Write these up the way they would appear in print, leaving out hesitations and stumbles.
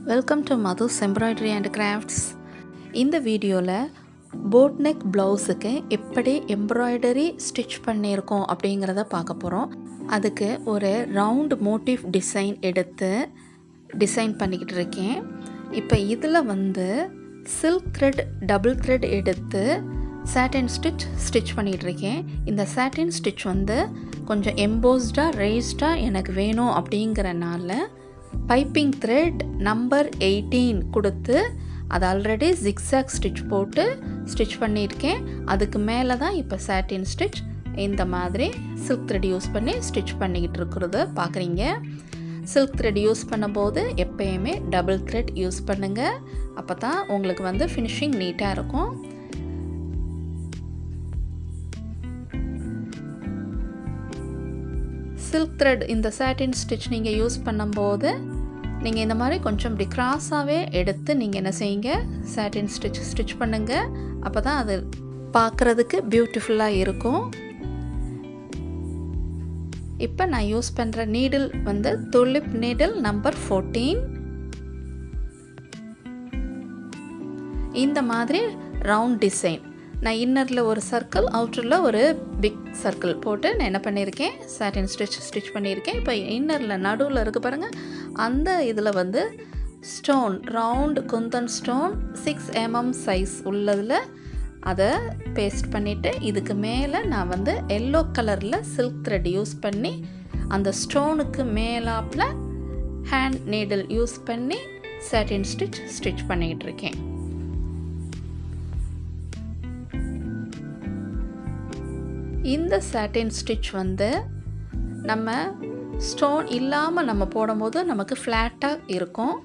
Welcome to Mathu's Embroidery and Crafts. இந்த வீடியோவில் boat neck ப்ளவுஸுக்கு எப்படி எம்ப்ராய்டரி ஸ்டிச் பண்ணியிருக்கோம் அப்படிங்கிறத பார்க்க போகிறோம். அதுக்கு ஒரு ரவுண்ட் மோட்டிவ் டிசைன் எடுத்து டிசைன் பண்ணிக்கிட்டு இருக்கேன். இப்போ இதில் சில்க் த்ரெட் டபுள் த்ரெட் எடுத்து சாட்டின் ஸ்டிச் பண்ணிகிட்டு இருக்கேன். இந்த சாட்டின் ஸ்டிச் கொஞ்சம் எம்போஸ்டாக ரேஸ்டாக எனக்கு வேணும் அப்படிங்கிறனால பைப்பிங் த்ரெட் நம்பர் 18 கொடுத்து அது ஆல்ரெடி ஜிக்ஸாக் ஸ்டிச் போட்டு ஸ்டிச் பண்ணியிருக்கேன். அதுக்கு மேலே தான் இப்போ சாட்டின் ஸ்டிச் இந்த மாதிரி சில்க் த்ரெட் யூஸ் பண்ணி ஸ்டிச் பண்ணிக்கிட்டு இருக்கிறத பார்க்குறீங்க. சில்க் த்ரெட் யூஸ் பண்ணும்போது எப்பயுமே டபுள் த்ரெட் யூஸ் பண்ணுங்கள். அப்போ தான் உங்களுக்கு ஃபினிஷிங் நீட்டாக இருக்கும். சில்க் த்ரெட் இந்த சாட்டின் ஸ்டிச் நீங்கள் யூஸ் பண்ணும்போது நீங்கள் இந்த மாதிரி கொஞ்சம் இப்படி கிராஸாகவே எடுத்து நீங்கள் என்ன செய்யுங்க, சாட்டின் ஸ்டிச் பண்ணுங்கள். அப்போ தான் அது பார்க்குறதுக்கு பியூட்டிஃபுல்லாக இருக்கும். இப்போ நான் யூஸ் பண்ணுற நீடில் துலிப் நீடில் நம்பர் 14. இந்த மாதிரி ரவுண்ட் டிசைன் நான் இன்னரில் ஒரு சர்க்கிள் அவுட்டரில் ஒரு பிக் சர்க்கிள் போட்டு நான் என்ன பண்ணியிருக்கேன், சாட்டின் ஸ்டிச் பண்ணியிருக்கேன். இப்போ இன்னரில் நடுவில் இருக்க பாருங்கள், அந்த இதில் stone round kundan stone 6 mm size உள்ளதில் அதை பேஸ்ட் பண்ணிவிட்டு இதுக்கு மேலே நான் எல்லோ கலரில் சில்க் த்ரெட் யூஸ் பண்ணி அந்த ஸ்டோனுக்கு மேலாப்பில் ஹேண்ட் நீடில் யூஸ் பண்ணி சாட்டின் ஸ்டிச் பண்ணிக்கிட்டு இருக்கேன். இந்த சாட்டின் ஸ்டிச் நம்ம ஸ்டோன் இல்லாமல் நம்ம போடும்போது நமக்கு ஃப்ளாட்டாக இருக்கும்.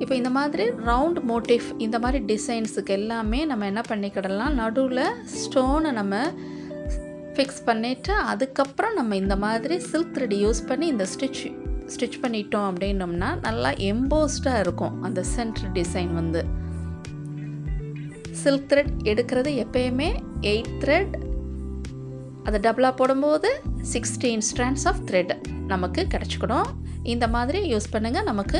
இப்போ இந்த மாதிரி ரவுண்ட் மோட்டிஃப் இந்த மாதிரி டிசைன்ஸுக்கு எல்லாமே நம்ம என்ன பண்ணிக்கிடலாம், நடுவில் ஸ்டோனை நம்ம ஃபிக்ஸ் பண்ணிவிட்டு அதுக்கப்புறம் நம்ம இந்த மாதிரி சில்க் த்ரெட் யூஸ் பண்ணி இந்த ஸ்டிச் பண்ணிட்டோம் அப்படின்னோம்னா நல்லா எம்போஸ்டாக இருக்கும். அந்த சென்டர் டிசைன் சில்க் த்ரெட் எடுக்கிறது எப்பயுமே 8 த்ரெட், அதை டபுளாக போடும்போது 16 strands ஆஃப் த்ரெட் நமக்கு கிடச்சிக்கணும். இந்த மாதிரி யூஸ் பண்ணுங்கள், நமக்கு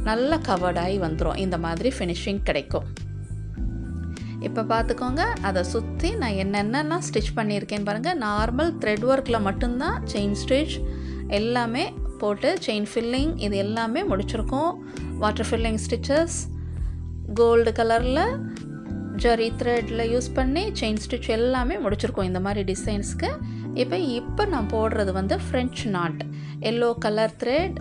நல்லா கவர்டாகி வந்துடும். இந்த மாதிரி ஃபினிஷிங் கிடைக்கும். இப்போ பார்த்துக்கோங்க, அதை சுற்றி நான் என்னென்னலாம் ஸ்டிச் பண்ணியிருக்கேன்னு பாருங்கள். நார்மல் த்ரெட் ஒர்க்கில் மட்டும்தான் செயின் ஸ்டிச் எல்லாமே போட்டு செயின் ஃபில்லிங் இது எல்லாமே முடிச்சிருக்கோம். வாட்டர் ஃபில்லிங் ஸ்டிச்சஸ் கோல்டு கலரில் ஜரி த்ரெட்டில் யூஸ் பண்ணி செயின் ஸ்டிச் எல்லாமே முடிச்சிருக்கோம் இந்த மாதிரி டிசைன்ஸ்க்கு. இப்போ நான் போடுறது French not yellow colour thread,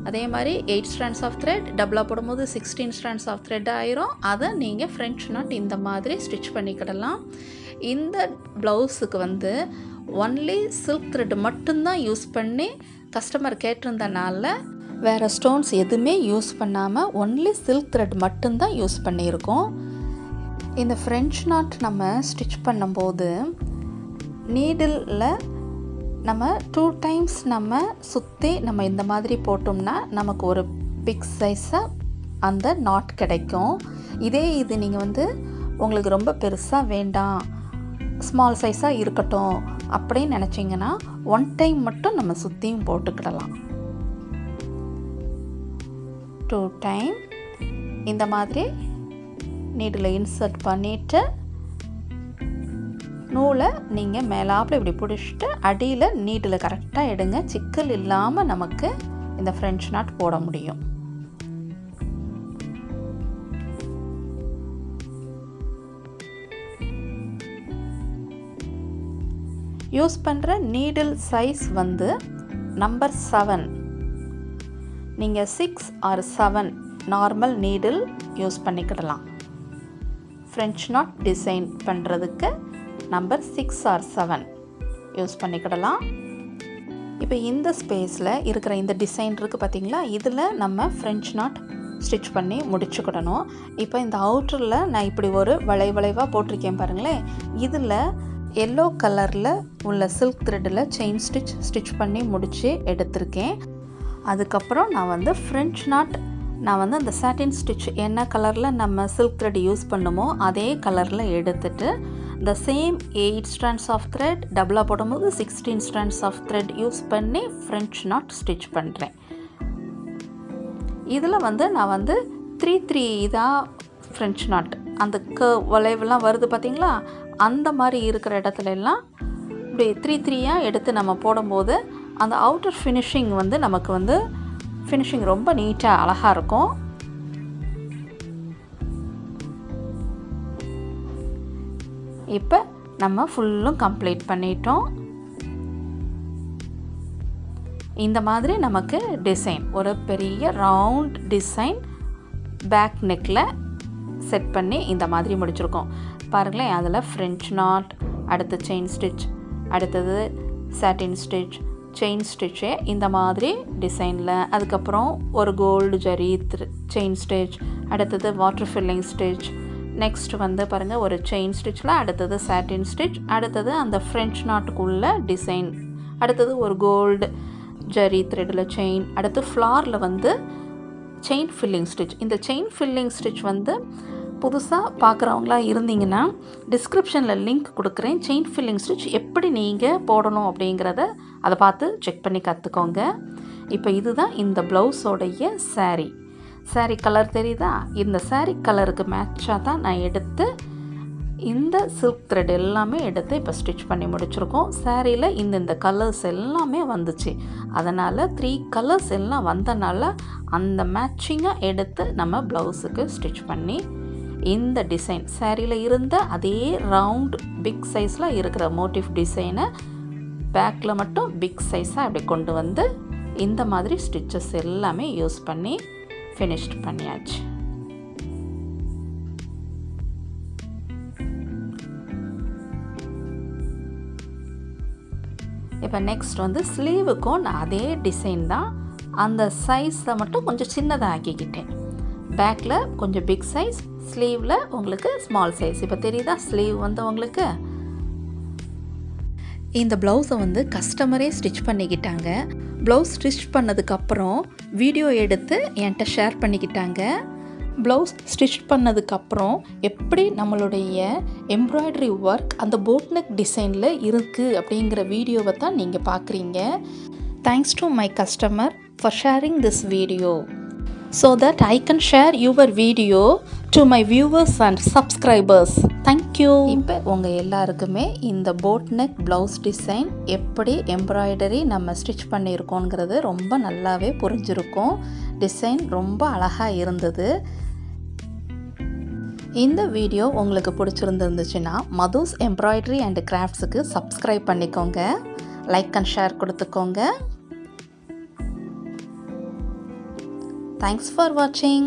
அதே மாதிரி 8 strands ஆஃப் த்ரெட் டபுளாக போடும்போது 16 strands ஆஃப் த்ரெட் ஆயிரும். அதை நீங்கள் ஃப்ரெஞ்ச் நாட் இந்த மாதிரி ஸ்டிச் பண்ணிக்கிடலாம். இந்த ப்ளவுஸுக்கு ஒன்லி சில்க் த்ரெட் மட்டும்தான் யூஸ் பண்ணி கஸ்டமர் கேட்டிருந்தனால வேறு ஸ்டோன்ஸ் எதுவுமே யூஸ் பண்ணாமல் ஒன்லி சில்க் த்ரெட் மட்டும்தான் யூஸ் பண்ணியிருக்கோம். இந்த ஃப்ரெஞ்ச் நாட் நம்ம ஸ்டிச் பண்ணும்போது நீடிலில் நம்ம 2 times நம்ம சுற்றி நம்ம இந்த மாதிரி போட்டோம்னா நமக்கு ஒரு பிக் சைஸாக அந்த நாட் கிடைக்கும். இது நீங்கள் உங்களுக்கு ரொம்ப பெருசாக வேண்டாம், ஸ்மால் சைஸாக இருக்கட்டும் அப்படின்னு நினச்சிங்கன்னா 1 time மட்டும் நம்ம சுற்றியும் போட்டுக்கிடலாம். 2 time இந்த மாதிரி நீடில் இன்சர்ட் பண்ணிவிட்டு நூலை நீங்கள் மேலாப்பில் இப்படி பிடிச்சிட்டு அடியில் நீடில் கரெக்டாக எடுங்க. சிக்கல் இல்லாமல் நமக்கு இந்த ஃப்ரெஞ்ச் நாட் போட முடியும். யூஸ் பண்ணுற நீடில் சைஸ் நம்பர் 7. நீங்கள் 6 or 7 நார்மல் நீடில் யூஸ் பண்ணிக்கிடலாம். ஃப்ரெஞ்ச் நாட் டிசைன் பண்ணுறதுக்கு நம்பர் 6 or 7 யூஸ் பண்ணிக்கிடலாம். இப்போ இந்த ஸ்பேஸில் இருக்கிற இந்த டிசைன் இருக்குது பார்த்தீங்களா, இதில் நம்ம ஃப்ரெஞ்ச் நாட் ஸ்டிச் பண்ணி முடிச்சுக்கிடணும். இப்போ இந்த அவுட்டரில் நான் இப்படி ஒரு வளைவாக போட்டிருக்கேன் பாருங்களேன். இதில் எல்லோ கலரில் உள்ள சில்க் த்ரெட்டில் செயின் ஸ்டிச் பண்ணி முடித்து எடுத்திருக்கேன். அதுக்கப்புறம் நான் ஃப்ரெஞ்ச் நாட் நான் அந்த சாட்டின் ஸ்டிச் என்ன கலரில் நம்ம சில்க் த்ரெட் யூஸ் பண்ணுமோ அதே கலரில் எடுத்துட்டு the same 8 strands of thread டபுளாக போடும்போது 16 strands of thread யூஸ் பண்ணி ஃப்ரெஞ்ச் நாட் ஸ்டிச் பண்ணுறேன். இதில் வந்து நான் வந்து 3 தான் ஃப்ரெஞ்ச் நாட், அந்த வளைவுலாம் வருது பார்த்திங்களா, அந்த மாதிரி இருக்கிற இடத்துல எல்லாம் இப்படி 3 எடுத்து நம்ம போடும்போது அந்த அவுட்டர் ஃபினிஷிங் வந்து நமக்கு வந்து ஃபினிஷிங் ரொம்ப நீட்டாக அழகாக இருக்கும். இப்போ நம்ம ஃபுல்லும் கம்ப்ளீட் பண்ணிட்டோம். இந்த மாதிரி நமக்கு டிசைன், ஒரு பெரிய ரவுண்ட் டிசைன் பேக் நெக்கில் செட் பண்ணி இந்த மாதிரி முடிச்சிருக்கோம். பாருங்களேன், அதில் ஃப்ரெஞ்ச் நாட், அடுத்து செயின் ஸ்டிச், அடுத்தது சாட்டின் ஸ்டிச், செயின் ஸ்டிச்சு இந்த மாதிரி டிசைனில், அதுக்கப்புறம் ஒரு கோல்டு ஜரி செயின் ஸ்டிச், அடுத்தது வாட்டர் ஃபில்லிங் ஸ்டிச், நெக்ஸ்ட் வந்து பாருங்கள் ஒரு செயின் ஸ்டிச்சில் அடுத்தது சாட்டின் ஸ்டிச், அடுத்தது அந்த ஃப்ரெஞ்ச் நாட்டுக்குள்ள டிசைன், அடுத்தது ஒரு கோல்டு ஜரி த்ரெட்டில் செயின், அடுத்து ஃப்ளாரில் வந்து செயின் ஃபில்லிங் ஸ்டிச். இந்த செயின் ஃபில்லிங் ஸ்டிச் வந்து புதுசாக பார்க்குறவங்களா இருந்தீங்கன்னா டிஸ்கிரிப்ஷனில் லிங்க் கொடுக்குறேன். செயின் ஃபில்லிங் ஸ்டிச் எப்படி நீங்கள் போடணும் அப்படிங்கிறத அதை பார்த்து செக் பண்ணி கற்றுக்கோங்க. இப்போ இதுதான் இந்த ப்ளவுஸோடைய சாரீ கலர் தெரியுதா? இந்த சாரீ கலருக்கு மேட்சாக தான் நான் எடுத்து இந்த சில்க் த்ரெட் எல்லாமே எடுத்து இப்போ ஸ்டிச் பண்ணி முடிச்சிருக்கோம். சாரியில் இந்த கலர்ஸ் எல்லாமே வந்துச்சு, அதனால் 3 கலர்ஸ் எல்லாம் வந்தனால அந்த மேட்சிங்காக எடுத்து நம்ம ப்ளவுஸுக்கு ஸ்டிச் பண்ணி இந்த டிசைன் சாரியில் இருந்த அதே ரவுண்ட் பிக் சைஸில் இருக்கிற மோட்டிஃப் டிசைனை பேக்கில் மட்டும் பிக் சைஸாக அப்படி கொண்டு வந்து இந்த மாதிரி ஸ்டிச்சஸ் எல்லாமே யூஸ் பண்ணி ஃபினிஷ்ட் பண்ணியாச்சு. இப்போ நெக்ஸ்ட் வந்து ஸ்லீவுக்கும் நான் அதே டிசைன் தான், அந்த சைஸை மட்டும் கொஞ்சம் சின்னதாக ஆக்கிக்கிட்டேன். பேக்கில் கொஞ்சம் பிக் சைஸ், ஸ்லீவில் உங்களுக்கு ஸ்மால் சைஸ். இப்போ தெரியுதா ஸ்லீவ் வந்து உங்களுக்கு? இந்த ப்ளவுஸை வந்து கஸ்டமரே ஸ்டிச் பண்ணிக்கிட்டாங்க. ப்ளவுஸ் ஸ்டிச் பண்ணதுக்கப்புறம் வீடியோ எடுத்து என்கிட்ட ஷேர் பண்ணிக்கிட்டாங்க. ப்ளவுஸ் ஸ்டிச் பண்ணதுக்கப்புறம் எப்படி நம்மளுடைய எம்ப்ராய்டரி ஒர்க் அந்த போட் நெக் டிசைனில் இருக்குது அப்படிங்கிற வீடியோவை தான் நீங்கள் பார்க்குறீங்க. Thanks to my customer for sharing this video so that I can share your video to my viewers and subscribers. Thank you. இப்போ உங்கள் எல்லாருக்குமே இந்த போட் நெக் ப்ளவுஸ் டிசைன் எப்படி எம்ப்ராய்டரி நம்ம ஸ்டிச் பண்ணியிருக்கோங்கிறது ரொம்ப நல்லாவே புரிஞ்சிருக்கும். டிசைன் ரொம்ப அழகாக இருந்தது. இந்த வீடியோ உங்களுக்கு பிடிச்சிருந்துச்சுன்னா மதுஸ் எம்ப்ராய்டரி அண்ட் கிராஃப்ட்ஸுக்கு சப்ஸ்கிரைப் பண்ணிக்கோங்க, லைக் அண்ட் ஷேர் கொடுத்துக்கோங்க. Thanks for watching.